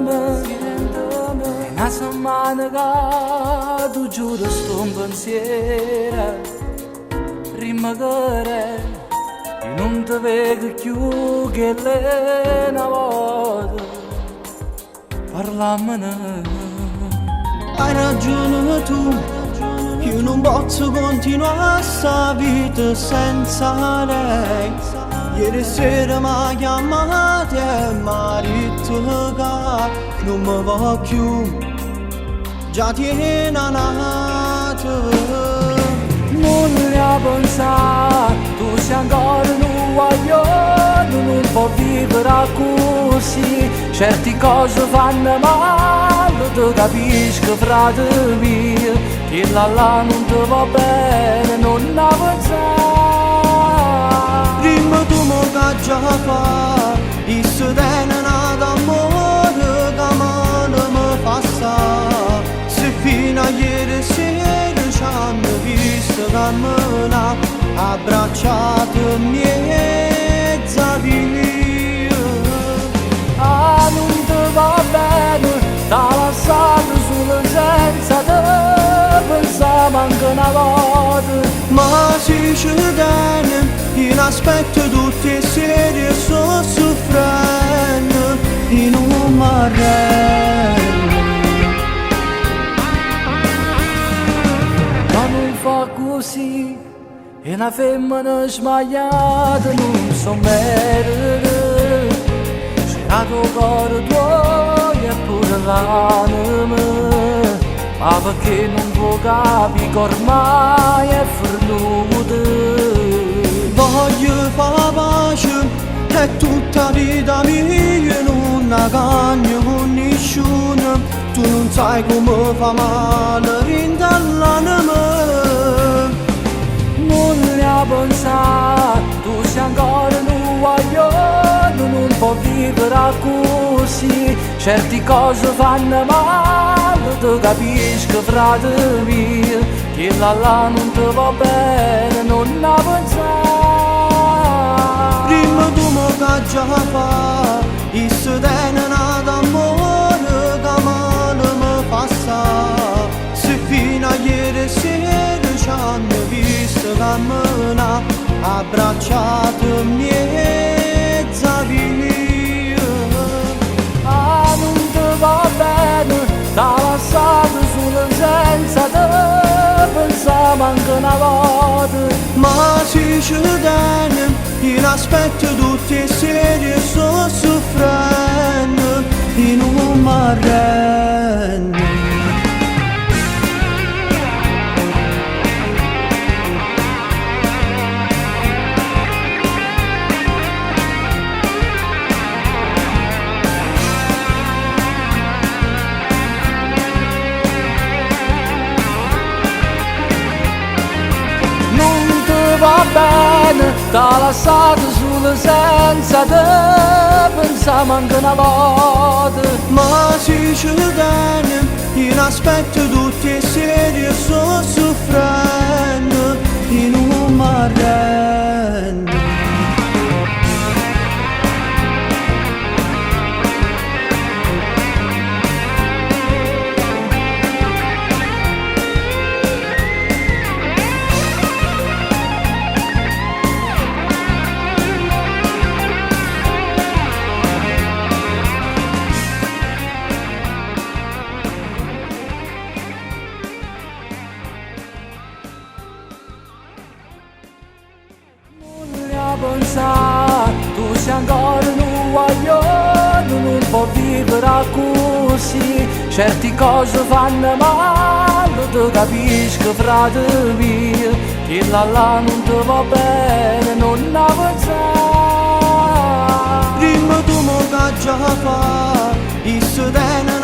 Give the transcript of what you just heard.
è una settimana che tu giuro sto in pensiero, prima che non ti vedo più che lei una volta, parlamene. Hai ragione tu, io non posso continuare sta vita senza lei. Ieri sera mi ha chiamato e mi ha detto che non mi va più, già tiene nato. Non ne ha pensato, tu sei ancora un guaglione, non può vivere così, certe cose fanno male, tu capisco frate mio, che là non ti va bene, non ne ha pensato. Prima tu mo che già fa, isso tiene nato amore, che mano mi fa sta, se fino a ieri sera ci hanno visto camminare, abbracciato in mezza via. Ah, non ti va bene, t'ha lasciato solo senza te, pensavo anche una volta. Ma si ci tiene, in aspetto tutte le sere e sto soffrendo, e non mi arrendo. Ma non fa così, è una femmina sbagliata, non so merito. C'era tuo cuore tuo e pure l'anima, ma perché non può capire che ormai è perduta. Voglio fare pace, è tutta vita mia, non la cagno con nessuno, tu non sai come fa male l'anima. Non ne ha pensato, tu sei ancora un guaglione, non può vivere così, certe cose fanno male, tu capisco frate mio, che là non ti va bene, non ne ha pensato. Prima tu mo che già fa, isso tiene nato amore, che mano mi fa sta, se fino a ieri sera ci hanno visto camminare, abbracciato in mezza via. Ah, non ti va bene, t'ha lasciato solo senza te, pensavo anche una volta. Ma si ci tiene, in aspetto tutte le sere e sto soffrendo, e non mi arrendo. Va bene, t'ha lasciato solo senza te, pensavo anche una volta. Ma si ci tiene, in aspetto tutte le sere e sto soffrendo, e non mi arrendo. Pensato, tu sei ancora un guaglione, non può vivere così, certe cose fanno male, tu capisco frate mio, che là non ti va bene, non ne pensato. Prima tu mo che già fa, isso tiene